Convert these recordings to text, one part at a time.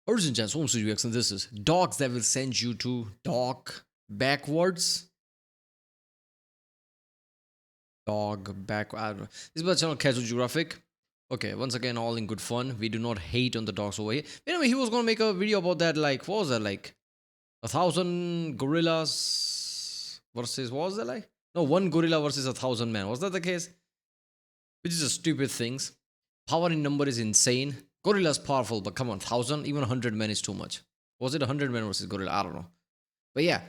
Origin Chance, Home Studio X, and this is dogs that will send you to dog backwards. Dog back. I don't know. This is my channel, Casual Geographic. Okay, once again, all in good fun. We do not hate on the dogs over here. Anyway, he was gonna make a video about that. Like, what was that like? 1,000 gorillas versus what was that like? No, one gorilla versus 1,000 men. Was that the case? Which is a stupid things. Power in number is insane. Gorilla's powerful, but come on, 1,000, even 100 men is too much. Was it 100 men versus gorilla? I don't know. But yeah,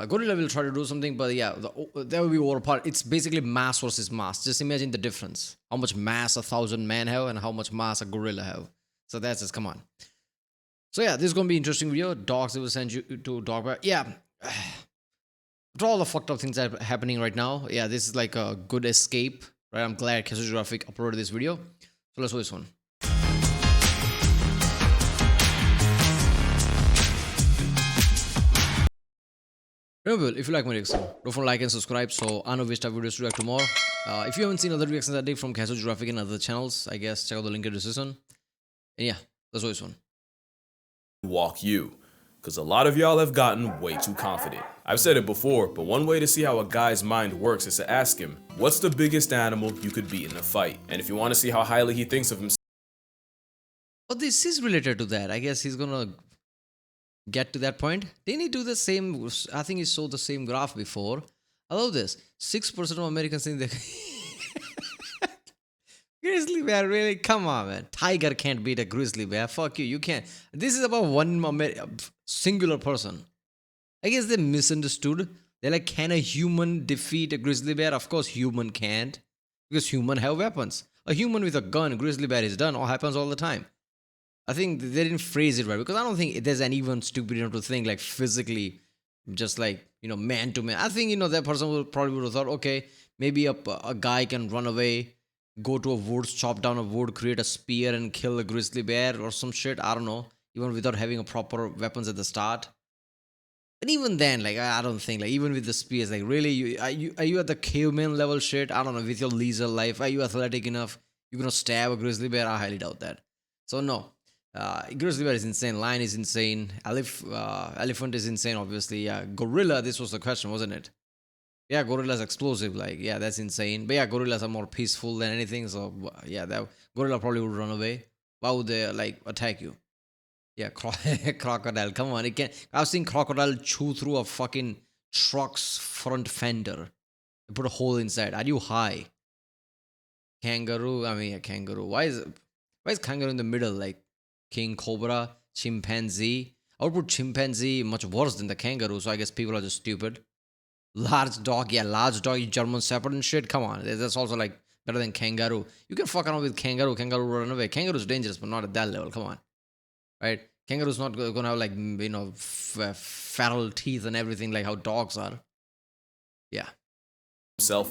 gorilla will try to do something, but yeah, that will be overpowered. It's basically mass versus mass. Just imagine the difference. How much mass 1,000 men have and how much mass a gorilla have. So that's just, come on. So yeah, this is going to be an interesting video. Dogs that will send you to dog back. Yeah. After all the fucked up things that are happening right now, yeah, this is like a good escape, right? I'm glad Casual Geographic uploaded this video. So let's do this one. Remember, if you like my reaction, don't forget to like and subscribe so I know which type of videos to react to more. If you haven't seen other reactions I did from Casual Geographic and other channels, I guess check out the link in the description. And yeah, let's do this one. Walk you, because a lot of y'all have gotten way too confident. I've said it before, but one way to see how a guy's mind works is to ask him, what's the biggest animal you could beat in a fight? And if you want to see how highly he thinks of himself. Oh, this is related to that. I guess he's gonna get to that point. Didn't he do the same? I think he showed the same graph before. I love this. 6% of Americans think they grizzly bear, really? Come on, man. Tiger can't beat a grizzly bear. Fuck you. You can't. This is about one singular person. I guess they misunderstood. They're like, can a human defeat a grizzly bear? Of course, human can't. Because human have weapons. A human with a gun, grizzly bear is done. All happens all the time. I think they didn't phrase it right. Because I don't think there's anyone stupid enough to think like physically, just like, you know, man to man. I think, you know, that person would have thought, okay, maybe a guy can run away, go to a woods, chop down a wood, create a spear and kill a grizzly bear or some shit. I don't know. Even without having a proper weapons at the start. But even then, like, I don't think, like, even with the spears, like, really, are you at the caveman level shit? I don't know, with your leisure life, are you athletic enough? You're gonna stab a grizzly bear? I highly doubt that. So, no. Grizzly bear is insane, lion is insane, elephant is insane, obviously, yeah. Gorilla, this was the question, wasn't it? Yeah, gorilla's explosive, like, yeah, that's insane. But yeah, gorillas are more peaceful than anything, so, yeah, that gorilla probably would run away. Why would they, like, attack you? Yeah, crocodile. Come on, it can. I've seen crocodile chew through a fucking truck's front fender. They put a hole inside. Are you high? Kangaroo. I mean, yeah, kangaroo. Why is kangaroo in the middle? Like king cobra, chimpanzee. I would put chimpanzee much worse than the kangaroo. So I guess people are just stupid. Large dog. Yeah, large dog. German Shepherd and shit. Come on, that's also like better than kangaroo. You can fuck around with kangaroo. Kangaroo run away. Kangaroo's dangerous, but not at that level. Come on. Right? Kangaroo's not going to have, like, you know, feral teeth and everything like how dogs are. Yeah.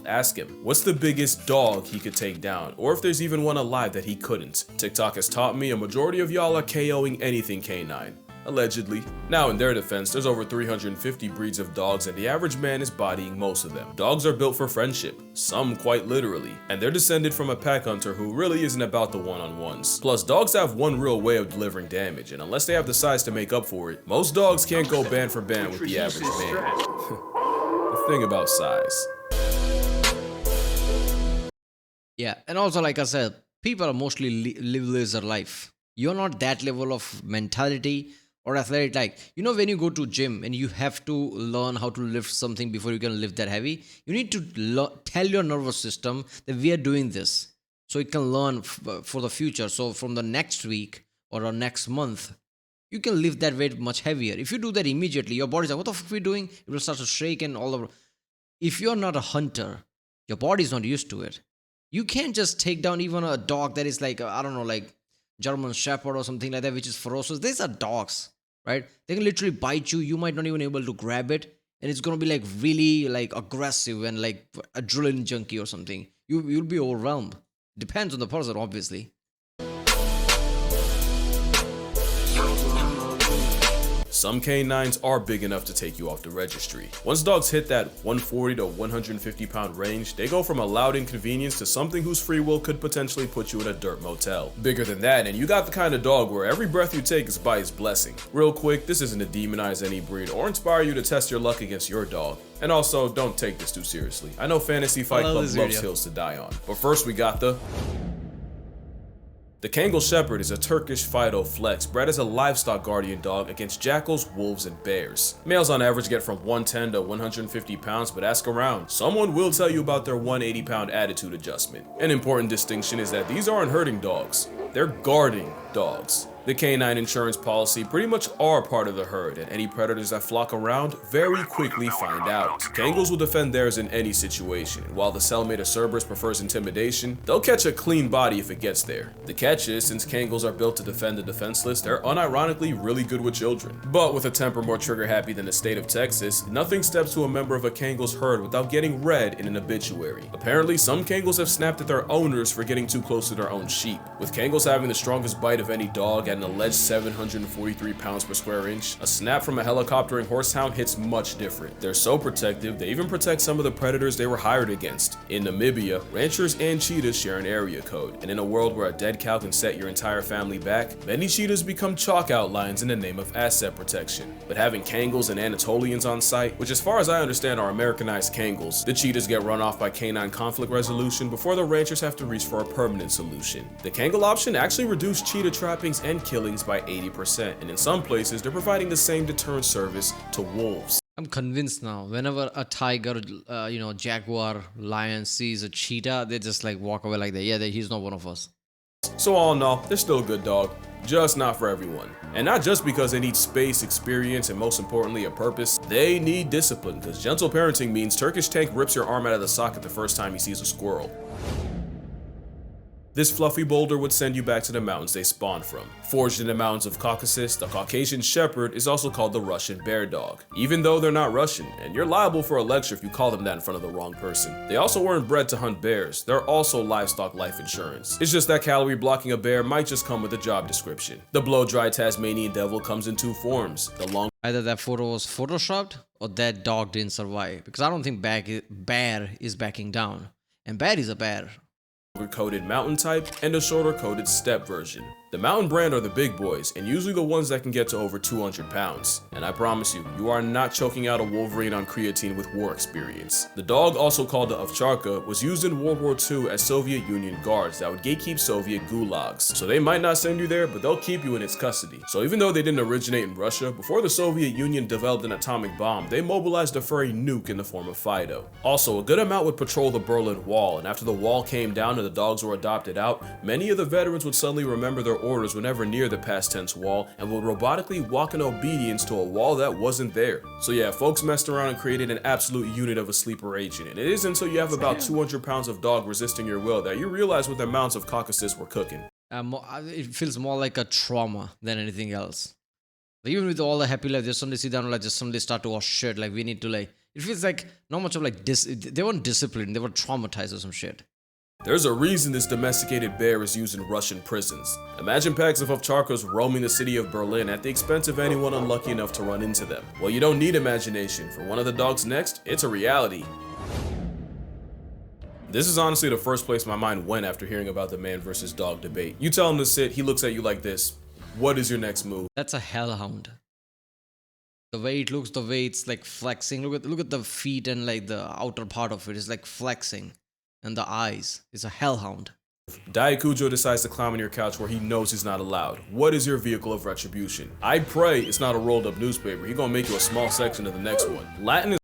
Ask him, what's the biggest dog he could take down? Or if there's even one alive that he couldn't. TikTok has taught me a majority of y'all are KOing anything canine. Allegedly. Now, in their defense, there's over 350 breeds of dogs and the average man is bodying most of them. Dogs are built for friendship, some quite literally, and they're descended from a pack hunter who really isn't about the one-on-ones. Plus, dogs have one real way of delivering damage, and unless they have the size to make up for it, most dogs can't go band for band with the average man. The thing about size. Yeah, and also, like I said, people are mostly live their life. You're not that level of mentality or athletic, like, you know, when you go to gym and you have to learn how to lift something before you can lift that heavy, you need to tell your nervous system that we are doing this so it can learn for the future. So from the next week or next month, you can lift that weight much heavier. If you do that immediately, your body's like, what the fuck are we doing? It will start to shake and all over. If you're not a hunter, your body's not used to it. You can't just take down even a dog that is like, I don't know, like German Shepherd or something like that, which is ferocious. These are dogs, right? They can literally bite you. You might not even be able to grab it. And it's going to be like really like aggressive and like adrenaline junkie or something. You'll be overwhelmed. Depends on the person, obviously. some canines are big enough to take you off the registry. Once dogs hit that 140 to 150 pound range, they go from a loud inconvenience to something whose free will could potentially put you in a dirt motel. Bigger than that, and you got the kind of dog where every breath you take is by his blessing. Real quick, this isn't to demonize any breed or inspire you to test your luck against your dog. And also, don't take this too seriously. I know Fantasy Fight Club loves hills to die on. But first we got the Kangle Shepherd is a Turkish Fido flex bred as a livestock guardian dog against jackals, wolves, and bears. Males on average get from 110 to 150 pounds, but ask around. Someone will tell you about their 180 pound attitude adjustment. An important distinction is that these aren't herding dogs, they're guarding dogs. The canine insurance policy pretty much are part of the herd, and any predators that flock around very quickly find out. Kangles will defend theirs in any situation, and while the cellmate of Cerberus prefers intimidation, they'll catch a clean body if it gets there. The catch is, since Kangles are built to defend the defenseless, they're unironically really good with children. But with a temper more trigger-happy than the state of Texas, nothing steps to a member of a Kangle's herd without getting read in an obituary. Apparently, some Kangles have snapped at their owners for getting too close to their own sheep. With Kangles having the strongest bite of any dog at an alleged 743 pounds per square inch, a snap from a helicoptering horsehound hits much different. They're so protective, they even protect some of the predators they were hired against. In Namibia, ranchers and cheetahs share an area code, and in a world where a dead cow can set your entire family back, many cheetahs become chalk outlines in the name of asset protection. But having Kangles and Anatolians on site, which as far as I understand are Americanized Kangles, the cheetahs get run off by canine conflict resolution before the ranchers have to reach for a permanent solution. The Kangle option actually reduced cheetah trappings and killings by 80%, and in some places they're providing the same deterrent service to wolves. I'm convinced now. Whenever a tiger, jaguar, lion sees a cheetah, they just like walk away like that. Yeah, he's not one of us. So all in all, they're still a good dog, just not for everyone. And not just because they need space, experience, and most importantly, a purpose. They need discipline, because gentle parenting means Turkish Tank rips your arm out of the socket the first time he sees a squirrel. This fluffy boulder would send you back to the mountains they spawned from. Forged in the mountains of Caucasus, the Caucasian Shepherd is also called the Russian Bear Dog, even though they're not Russian, and you're liable for a lecture if you call them that in front of the wrong person. They also weren't bred to hunt bears, they're also livestock life insurance. It's just that calorie blocking a bear might just come with a job description. The blow-dry Tasmanian Devil comes in two forms. Either that photo was photoshopped or that dog didn't survive, because I don't think bear is backing down, and bear is a bear. Coated mountain type and a shorter coated steppe version. The mountain brand are the big boys, and usually the ones that can get to over 200 pounds. And I promise you, you are not choking out a Wolverine on creatine with war experience. The dog, also called the ovcharka, was used in World War II as Soviet Union guards that would gatekeep Soviet gulags. So they might not send you there, but they'll keep you in its custody. So even though they didn't originate in Russia, before the Soviet Union developed an atomic bomb, they mobilized a furry nuke in the form of Fido. Also, a good amount would patrol the Berlin Wall, and after the wall came down and the dogs were adopted out, many of the veterans would suddenly remember their orders whenever near the past tense wall and would robotically walk in obedience to a wall that wasn't there. So yeah, folks messed around and created an absolute unit of a sleeper agent, and it isn't until you have about 200 pounds of dog resisting your will that you realize what the mountains of Caucasus were cooking. It feels more like a trauma than anything else. Like, even with all the happy life, they suddenly sit down and like just suddenly start to, oh shit, like we need to like, it feels like not much of like they weren't disciplined, they were traumatized or some shit. There's a reason this domesticated bear is used in Russian prisons. Imagine packs of ovcharkas roaming the city of Berlin at the expense of anyone unlucky enough to run into them. Well, you don't need imagination. For one of the dogs next, it's a reality. This is honestly the first place my mind went after hearing about the man versus dog debate. You tell him to sit, he looks at you like this. What is your next move? That's a hellhound. The way it looks, the way it's like flexing. Look at the feet and like the outer part of it is like flexing. And the eyes. It's a hellhound. Daikujo decides to climb on your couch where he knows he's not allowed. What is your vehicle of retribution? I pray it's not a rolled up newspaper. He's gonna make you a small section of the next one. Latin is,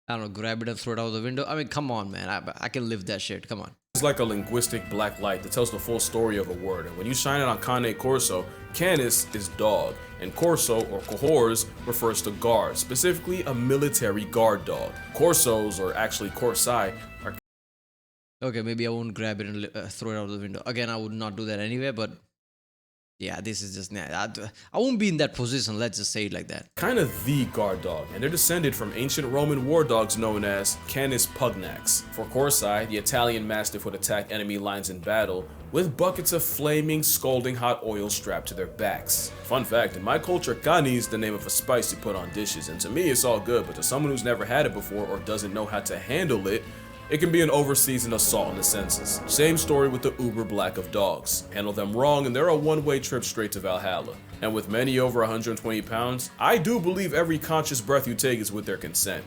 I don't know, grab it and throw it out the window. I mean, come on, man. I can live that shit. Come on. It's like a linguistic black light that tells the full story of a word. And when you shine it on Cane Corso, canis is dog, and corso or cohors refers to guard, specifically a military guard dog. Corsos, or actually corsai, are okay, maybe I won't grab it and throw it out the window. Again, I would not do that anyway, but yeah, this is just, I won't be in that position, let's just say it like that. kind of the guard dog, and they're descended from ancient Roman war dogs known as Canis pugnax. For Corsai, the Italian Mastiff would attack enemy lines in battle, with buckets of flaming, scalding hot oil strapped to their backs. Fun fact, in my culture, kani is the name of a spice you put on dishes, and to me it's all good, but to someone who's never had it before or doesn't know how to handle it, it can be an overseasoned assault on the senses. Same story with the uber black of dogs. Handle them wrong and they're a one-way trip straight to Valhalla. And with many over 120 pounds, I do believe every conscious breath you take is with their consent.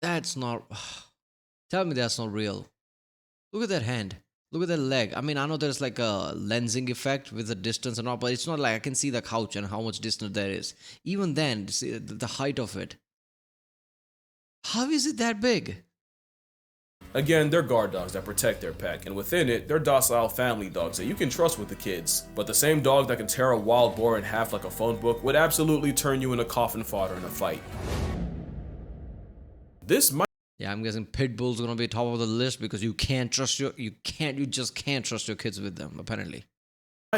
That's not. Tell me that's not real. Look at that hand. Look at that leg. I mean, I know there's like a lensing effect with the distance and all, but it's not like I can see the couch and how much distance there is. Even then, see the height of it. How is it that big? Again, they're guard dogs that protect their pack, and within it, they're docile family dogs that you can trust with the kids. But the same dog that can tear a wild boar in half like a phone book would absolutely turn you into coffin fodder in a fight. This might Yeah, I'm guessing pit bulls gonna be top of the list because you just can't trust your kids with them, apparently.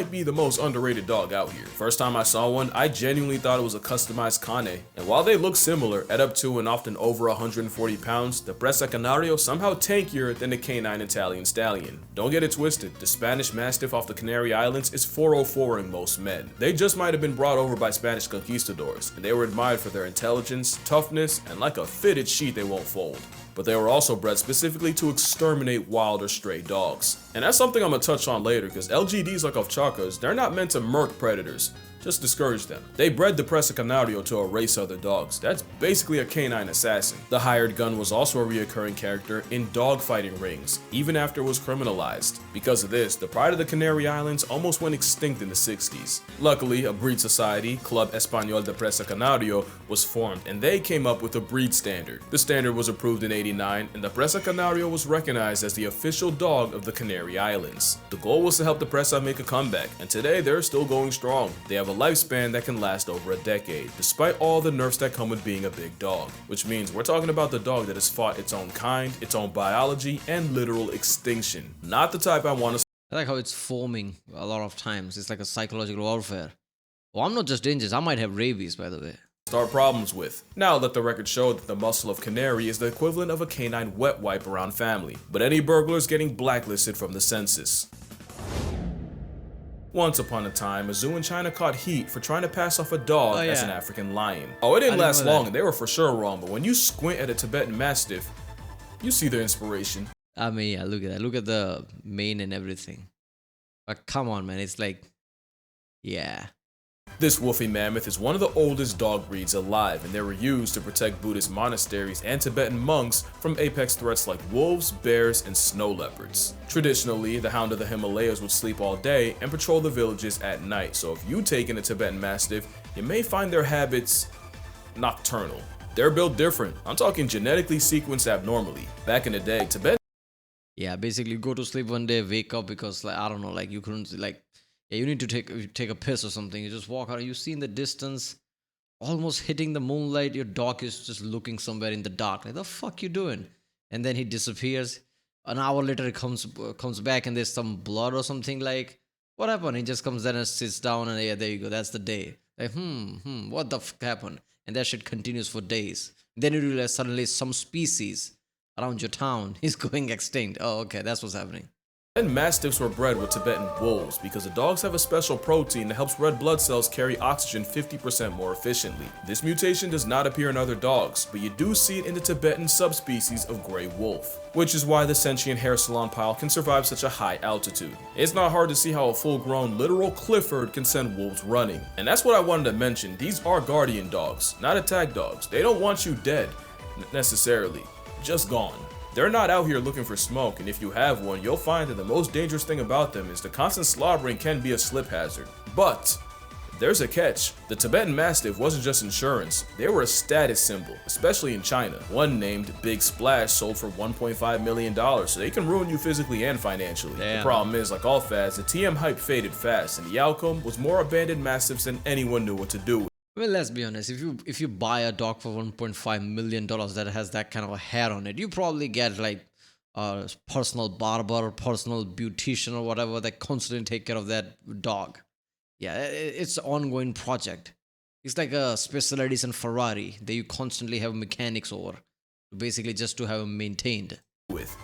be the most underrated dog out here. First time I saw one, I genuinely thought it was a customized cane, and while they look similar at up to and often over 140 pounds, the Bressa Canario somehow tankier than the canine Italian stallion. Don't get it twisted, the Spanish Mastiff off the Canary Islands is 404ing most men. They just might have been brought over by Spanish conquistadors, and they were admired for their intelligence, toughness, and like a fitted sheet they won't fold. But they were also bred specifically to exterminate wild or stray dogs. And that's something I'm gonna touch on later, because LGDs like Ovchakas, they're not meant to murk predators, just discourage them. They bred the Presa Canario to erase other dogs. That's basically a canine assassin. The hired gun was also a reoccurring character in dogfighting rings, even after it was criminalized. Because of this, the pride of the Canary Islands almost went extinct in the 60s. Luckily, a breed society, Club Español de Presa Canario, was formed, and they came up with a breed standard. The standard was approved in '89, and the Presa Canario was recognized as the official dog of the Canary Islands. The goal was to help the Presa make a comeback, and today they're still going strong. They have a lifespan that can last over a decade, despite all the nerfs that come with being a big dog. Which means we're talking about the dog that has fought its own kind, its own biology, and literal extinction. Not the type I want to. I like how it's forming a lot of times. It's like a psychological warfare. Oh, I'm not just dangerous. I might have rabies, by the way. Start problems with. Now let the record show that the muscle of Canary is the equivalent of a canine wet wipe around family, but any burglars getting blacklisted from the census. Once upon a time, a zoo in China caught heat for trying to pass off a dog as an African lion. Oh, it didn't last long and they were for sure wrong, but when you squint at a Tibetan Mastiff, you see their inspiration. I mean, yeah, look at that. Look at the mane and everything. But come on, man. It's like, yeah. This woofy mammoth is one of the oldest dog breeds alive, and they were used to protect Buddhist monasteries and Tibetan monks from apex threats like wolves, bears, and snow leopards. Traditionally, the hound of the Himalayas would sleep all day and patrol the villages at night, so if you take in a Tibetan Mastiff, you may find their habits nocturnal. They're built different. I'm talking genetically sequenced abnormally. Back in the day, Tibetan Yeah, basically go to sleep one day, wake up because, like, I don't know, like you couldn't, like, yeah, you need to take a piss or something. You just walk out. You see in the distance, almost hitting the moonlight. Your dog is just looking somewhere in the dark. Like the fuck you doing? And then he disappears. An hour later, he comes back, and there's some blood or something. Like what happened? He just comes there and sits down, and yeah, there you go. That's the day. Like what the fuck happened? And that shit continues for days. Then you realize suddenly some species around your town is going extinct. Oh, okay, that's what's happening. Mastiffs were bred with Tibetan wolves because the dogs have a special protein that helps red blood cells carry oxygen 50% more efficiently. This mutation does not appear in other dogs, but you do see it in the Tibetan subspecies of gray wolf, which is why the sentient hair salon pile can survive such a high altitude. It's not hard to see how a full-grown literal Clifford can send wolves running. And that's what I wanted to mention. These are guardian dogs, not attack dogs. They don't want you dead, necessarily, just gone. They're not out here looking for smoke, and if you have one, you'll find that the most dangerous thing about them is the constant slobbering can be a slip hazard. But there's a catch. The Tibetan Mastiff wasn't just insurance, they were a status symbol, especially in China. One named Big Splash sold for $1.5 million, so they can ruin you physically and financially. Damn. The problem is, like all fads, the TM hype faded fast, and the outcome was more abandoned Mastiffs than anyone knew what to do with. Well, let's be honest. If you buy a dog for $1.5 million that has that kind of a hair on it, you probably get like a personal barber, personal beautician, or whatever that constantly take care of that dog. Yeah, it's an ongoing project. It's like a special edition Ferrari that you constantly have mechanics over, basically just to have them maintained. with.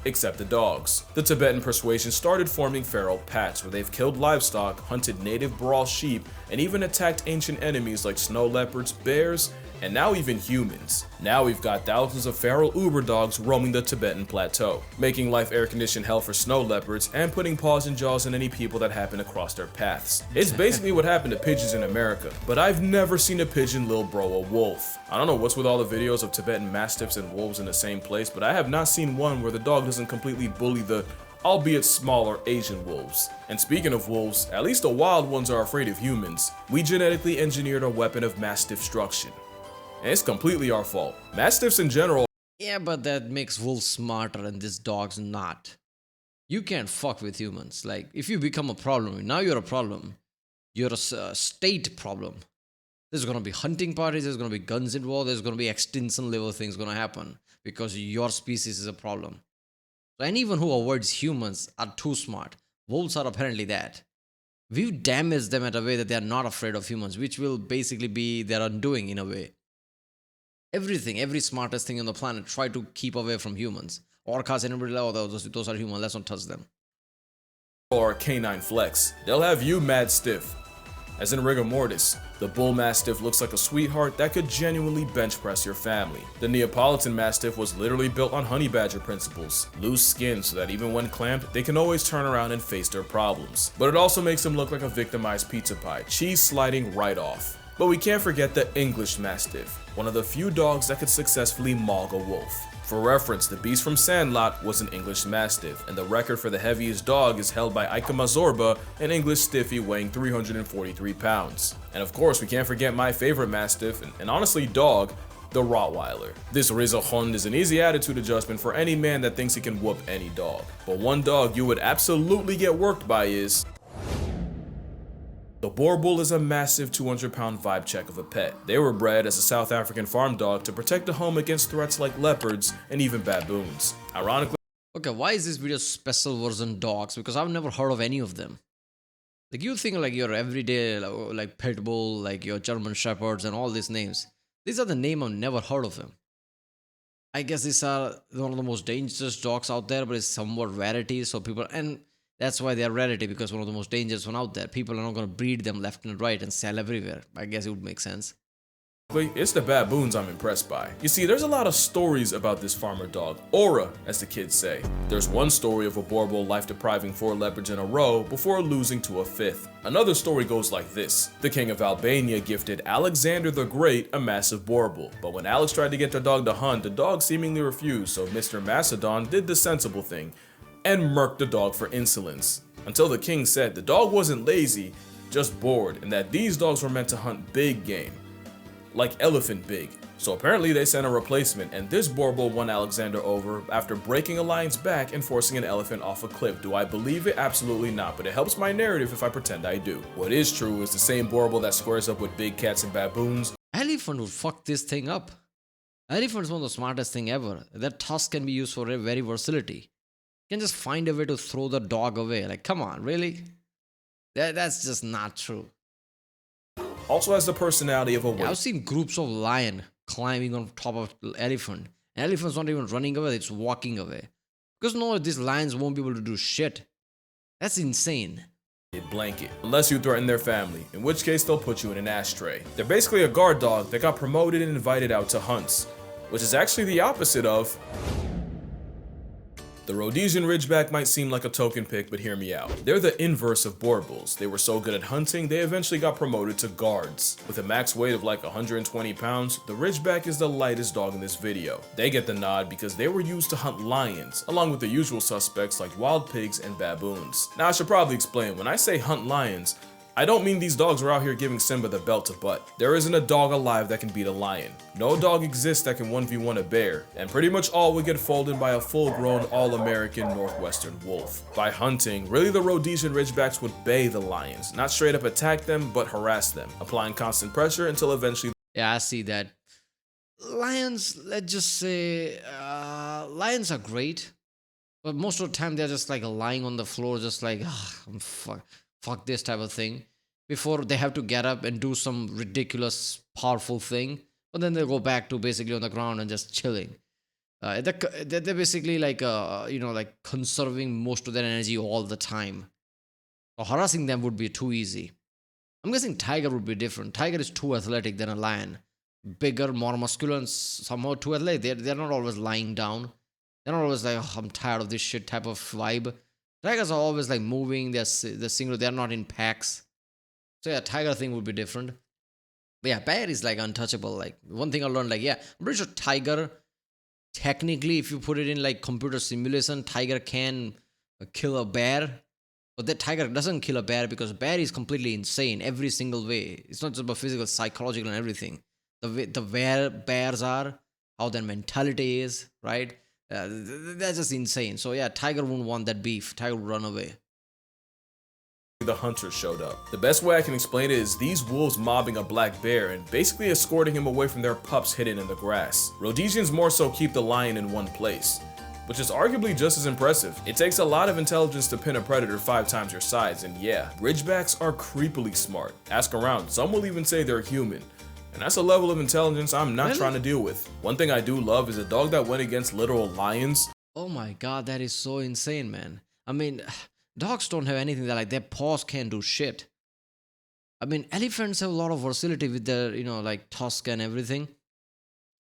Except the dogs. The Tibetan persuasion started forming feral packs where they've killed livestock, hunted native Borble sheep, and even attacked ancient enemies like snow leopards, bears, and now even humans. Now we've got thousands of feral uber dogs roaming the Tibetan plateau, making life air-conditioned hell for snow leopards and putting paws and jaws in any people that happen to cross their paths. It's basically what happened to pigeons in America, but I've never seen a pigeon lil bro a wolf. I don't know what's with all the videos of Tibetan Mastiffs and wolves in the same place, but I have not seen one where the dog doesn't completely bully the albeit smaller Asian wolves. And speaking of wolves, at least the wild ones are afraid of humans. We genetically engineered a weapon of mass destruction. And it's completely our fault. Mastiffs in general. Yeah, but that makes wolves smarter and this dog's not. You can't fuck with humans. Like, if you become a problem, now you're a problem. You're a state problem. There's gonna be hunting parties, there's gonna be guns involved, there's gonna be extinction level things gonna happen because your species is a problem. So anyone who avoids humans are too smart. Wolves are apparently that. We've damaged them in a way that they are not afraid of humans, which will basically be their undoing in a way. Everything, every smartest thing on the planet try to keep away from humans. Orcas and everybody, oh, those are human, let's not touch them. Or canine flex. They'll have you mad stiff. As in rigor mortis, the bull mastiff looks like a sweetheart that could genuinely bench press your family. The Neapolitan mastiff was literally built on honey badger principles. Loose skin so that even when clamped, they can always turn around and face their problems. But it also makes them look like a victimized pizza pie, cheese sliding right off. But we can't forget the English Mastiff, one of the few dogs that could successfully maul a wolf. For reference, the beast from Sandlot was an English Mastiff, and the record for the heaviest dog is held by Ika Mazorba, an English Stiffy weighing 343 pounds. And of course, we can't forget my favorite Mastiff, and honestly dog, the Rottweiler. This Rizahund is an easy attitude adjustment for any man that thinks he can whoop any dog. But one dog you would absolutely get worked by is... The Borble is a massive 200-pound vibe check of a pet. They were bred as a South African farm dog to protect the home against threats like leopards and even baboons. Ironically, Okay, why is this video special version dogs? Because I've never heard of any of them. Like, you think like your everyday like pit bull, like your German shepherds and all these names. These are the name I've never heard of them. I guess these are one of the most dangerous dogs out there, but it's somewhat rarity. So people, and that's why they are rarity, because one of the most dangerous one out there. People are not going to breed them left and right and sell everywhere. I guess it would make sense. it's the baboons I'm impressed by. You see, there's a lot of stories about this farmer dog, aura, as the kids say. There's one story of a Borble life-depriving 4 leopards in a row before losing to a 5th. Another story goes like this. The king of Albania gifted Alexander the Great a massive Borble, but when Alex tried to get the dog to hunt, the dog seemingly refused, so Mr. Macedon did the sensible thing and murked the dog for insolence. Until the king said the dog wasn't lazy, just bored, and that these dogs were meant to hunt big game. Like elephant big. So apparently they sent a replacement, and this Borble won Alexander over after breaking a lion's back and forcing an elephant off a cliff. Do I believe it? Absolutely not, but it helps my narrative if I pretend I do. What is true is the same Borble that squares up with big cats and baboons. Elephant would fuck this thing up. Elephant is one of the smartest thing ever. That tusk can be used for a very versatility. You can just find a way to throw the dog away. Like, come on, really? That's just not true. Also has the personality of a Yeah, I've seen groups of lion climbing on top of elephant. And elephant's not even running away, it's walking away. Because no, these lions won't be able to do shit. That's insane. blanket, unless you threaten their family, in which case they'll put you in an ashtray. They're basically a guard dog that got promoted and invited out to hunts, which is actually the opposite of... The Rhodesian Ridgeback might seem like a token pick, but hear me out. They're the inverse of Borbles. They were so good at hunting, they eventually got promoted to guards. With a max weight of like 120 pounds, the Ridgeback is the lightest dog in this video. They get the nod because they were used to hunt lions, along with the usual suspects like wild pigs and baboons. Now I should probably explain, when I say hunt lions, I don't mean these dogs are out here giving Simba the belt to butt. There isn't a dog alive that can beat a lion. No dog exists that can 1v1 a bear, and pretty much all would get folded by a full-grown all-American Northwestern wolf. By hunting, really the Rhodesian Ridgebacks would bay the lions, not straight up attack them, but harass them, applying constant pressure until eventually... Yeah, I see that. Lions, let's just say, lions are great, but most of the time they're just like lying on the floor, just like, fuck this type of thing. before they have to get up and do some ridiculous, powerful thing. But then they go back to basically on the ground and just chilling. They're basically like, like conserving most of their energy all the time. So harassing them would be too easy. I'm guessing tiger would be different. Tiger is too athletic than a lion. Bigger, more muscular, and somehow too athletic. They're not always lying down. They're not always like, oh, I'm tired of this shit type of vibe. Tigers are always like moving. They're single. They're not in packs. So yeah, tiger thing would be different. But yeah, bear is like untouchable. Like one thing I learned, like yeah, I'm pretty sure tiger. Technically, if you put it in like computer simulation, tiger can kill a bear. But that tiger doesn't kill a bear because bear is completely insane every single way. It's not just about physical, psychological, and everything. The way the where bears are, how their mentality is, right? That's just insane. So yeah, tiger wouldn't want that beef. Tiger would run away. The hunters showed up. The best way I can explain it is these wolves mobbing a black bear and basically escorting him away from their pups hidden in the grass. Rhodesians more so keep the lion in one place, which is arguably just as impressive. It takes a lot of intelligence to pin a predator 5 times your size, and yeah, Ridgebacks are creepily smart. Ask around, some will even say they're human. And that's a level of intelligence I'm not trying to deal with. One thing I do love is a dog that went against literal lions. Oh my god, that is so insane, man. I mean, dogs don't have anything that like their paws can't do shit. I mean, elephants have a lot of versatility with their, like tusk and everything.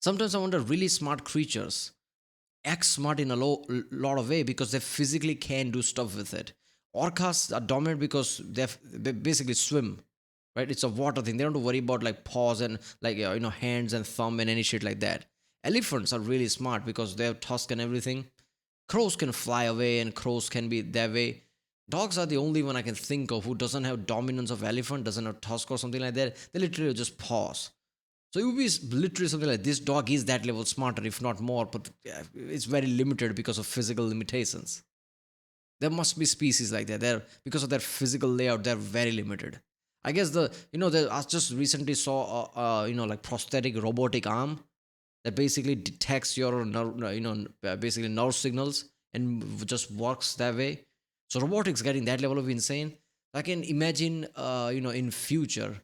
Sometimes I wonder really smart creatures act smart in a lot of way because they physically can do stuff with it. Orcas are dominant because they basically swim, right? It's a water thing. They don't have to worry about like paws and like hands and thumb and any shit like that. Elephants are really smart because they have tusk and everything. Crows can fly away and crows can be that way. Dogs are the only one I can think of who doesn't have dominance of elephant, doesn't have tusk or something like that. They literally just paws. So it would be literally something like this dog is that level smarter, if not more, but it's very limited because of physical limitations. There must be species like that. They're because of their physical layout, they're very limited. I guess I just recently saw like prosthetic robotic arm that basically detects your basically nerve signals and just works that way. So robotics getting that level of insane. I can imagine in future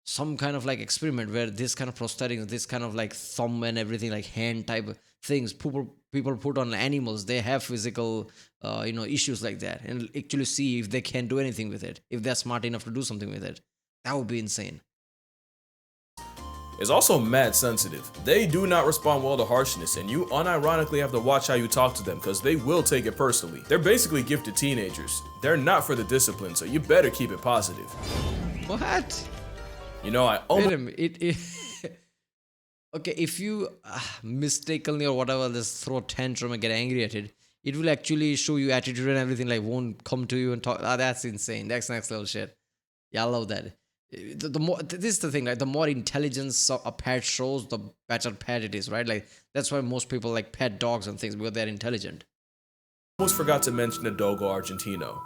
some kind of like experiment where this kind of prosthetics, this kind of like thumb and everything, like hand type of things, people put on animals, they have physical, issues like that, and actually see if they can do anything with it, if they're smart enough to do something with it. That would be insane. Is also mad sensitive. They do not respond well to harshness, and you unironically have to watch how you talk to them because they will take it personally. They're basically gifted teenagers. They're not for the discipline, so you better keep it positive. What? I almost... Wait a minute. Okay, if you mistakenly or whatever just throw a tantrum and get angry at it, it will actually show you attitude and everything, like won't come to you and talk. That's insane. That's next level shit. Yeah, I love that. The more this is the thing, right? The more intelligence a pet shows, the better pet it is, right? Like that's why most people like pet dogs and things because they're intelligent. Almost forgot to mention the Dogo Argentino.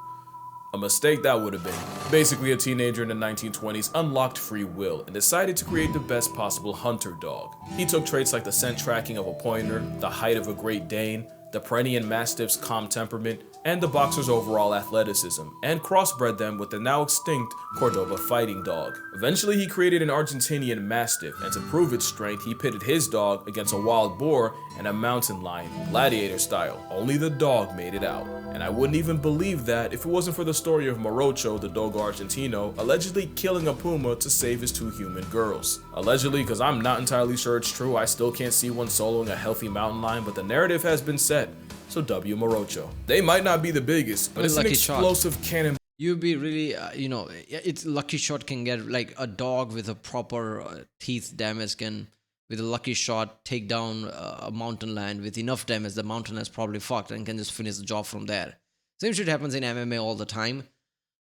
A mistake that would have been. Basically, a teenager in the 1920s unlocked free will and decided to create the best possible hunter dog. He took traits like the scent tracking of a pointer, the height of a Great Dane, the Tibetan Mastiff's calm temperament, and the boxer's overall athleticism, and crossbred them with the now extinct Cordoba fighting dog. Eventually, he created an Argentinian Mastiff, and to prove its strength, he pitted his dog against a wild boar and a mountain lion, gladiator style. Only the dog made it out. And I wouldn't even believe that if it wasn't for the story of Morocho, the Dogo Argentino, allegedly killing a puma to save his 2 human girls. Allegedly, because I'm not entirely sure it's true. I still can't see one soloing a healthy mountain lion, but the narrative has been set. So W Morocho. They might not be the biggest, but it's an explosive cannon. You'd be really, it's lucky shot can get like a dog with a proper teeth damage can, with a lucky shot, take down a mountain lion with enough damage. The mountain has probably fucked and can just finish the job from there. Same shit happens in MMA all the time.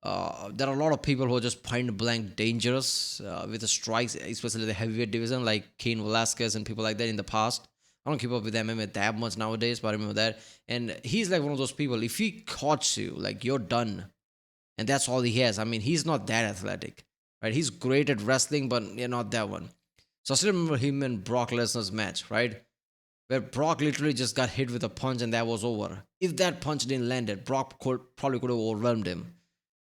There are a lot of people who are just point blank dangerous with the strikes, especially the heavyweight division, like Cain Velasquez and people like that in the past. I don't keep up with MMA that much nowadays, but I remember that. And he's like one of those people, if he caught you, like you're done. And that's all he has. I mean, he's not that athletic, right? He's great at wrestling, but you're not that one. So I still remember him and Brock Lesnar's match, right? Where Brock literally just got hit with a punch and that was over. If that punch didn't land it, Brock probably could have overwhelmed him.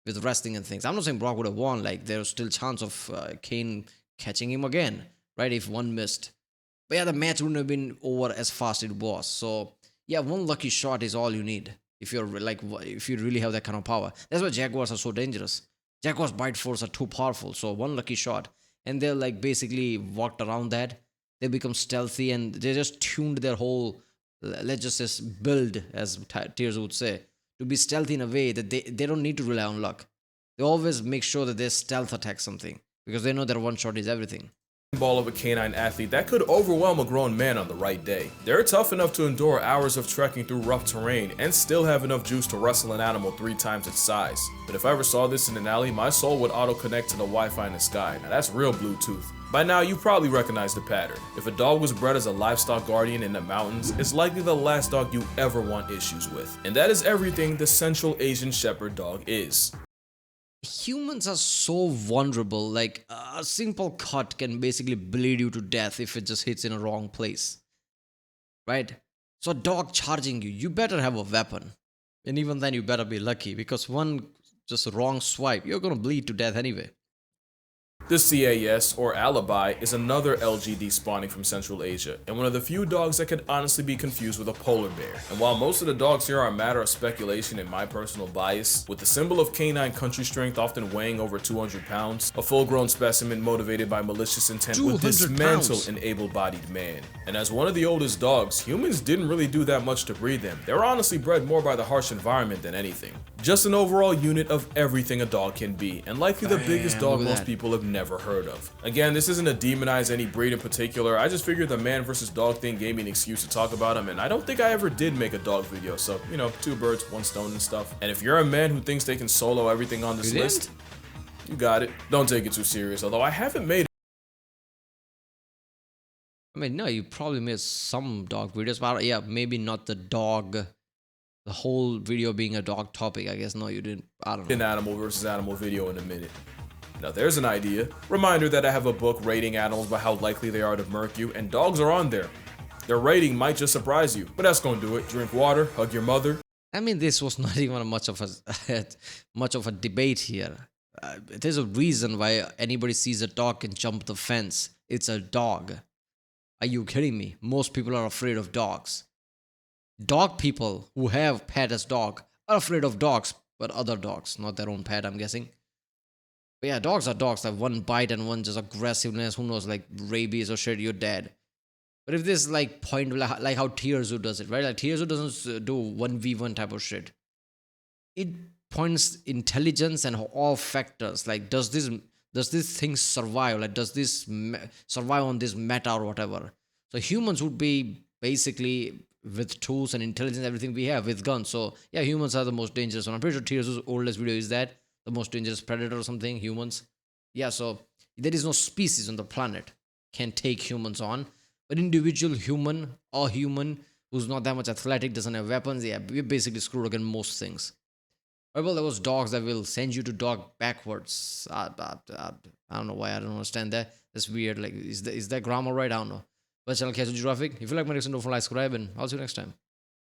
with wrestling and things. I'm not saying Brock would have won. Like there's still chance of Kane catching him again, right? If one missed, but yeah, the match wouldn't have been over as fast it was. So yeah, one lucky shot is all you need if you're like if you really have that kind of power. That's why Jaguars are so dangerous. Jaguars bite force are too powerful. So one lucky shot, and they're like basically walked around that. They become stealthy and they just tuned their whole let's just build, as Tears would say, to be stealthy in a way that they don't need to rely on luck. They always make sure that they stealth attack something because they know that one shot is everything. Ball of a canine athlete that could overwhelm a grown man on the right day. They're tough enough to endure hours of trekking through rough terrain and still have enough juice to wrestle an animal 3 times its size. But if I ever saw this in an alley, my soul would auto-connect to the Wi-Fi in the sky. Now that's real Bluetooth. By now, you probably recognize the pattern. If a dog was bred as a livestock guardian in the mountains, it's likely the last dog you ever want issues with. And that is everything the Central Asian Shepherd dog is. Humans are so vulnerable. Like a simple cut can basically bleed you to death if it just hits in a wrong place, right? So a dog charging you, you better have a weapon, and even then you better be lucky because one just wrong swipe, you're gonna bleed to death anyway. The CAS, or Alibi, is another LGD spawning from Central Asia, and one of the few dogs that could honestly be confused with a polar bear. And while most of the dogs here are a matter of speculation and my personal bias, with the symbol of canine country strength often weighing over 200 pounds, a full-grown specimen motivated by malicious intent would dismantle an able-bodied man. And as one of the oldest dogs, humans didn't really do that much to breed them. They were honestly bred more by the harsh environment than anything. Just an overall unit of everything a dog can be, and likely the biggest dog most people have never heard of. Again, this isn't to demonize any breed in particular. I just figured the man versus dog thing gave me an excuse to talk about him, and I don't think I ever did make a dog video, so, you know, 2 birds, 1 stone and stuff. And if you're a man who thinks they can solo everything on this list, you got it. Don't take it too serious, although I haven't made I mean, no, you probably missed some dog videos, but yeah, maybe not the dog. The whole video being a dog topic, I guess. No, you didn't. I don't know. an animal versus animal video in a minute. Now there's an idea. Reminder that I have a book rating animals by how likely they are to murk you, and dogs are on there. Their rating might just surprise you, but that's gonna do it. Drink water, hug your mother. I mean, this was not even much of a debate here. There's a reason why anybody sees a dog and jump the fence. It's a dog. Are you kidding me? Most people are afraid of dogs. Dog people who have pet as dog are afraid of dogs, but other dogs, not their own pet, I'm guessing. But yeah, dogs are dogs. Like one bite and one just aggressiveness. Who knows, like rabies or shit, you're dead. But if this like point, like how Tearsu does it, right? Like Tearsu doesn't do 1v1 type of shit. It points intelligence and all factors. Like does this thing survive? Like does this survive on this meta or whatever? So humans would be basically with tools and intelligence, everything we have with guns. So yeah, humans are the most dangerous one. I'm pretty sure Tearsu's oldest video is that the most dangerous predator or something. Humans. Yeah. So there is no species on the planet can take humans on. But individual human or human who's not that much athletic, doesn't have weapons, yeah, we're basically screwed against most things. Right, well, there was dogs that will send you to dog backwards. I don't know why. I don't understand that. That's weird. Like, is that grammar right? I don't know. But channel Casual Geographic. If you like my reaction, don't forget to like, subscribe, and I'll see you next time.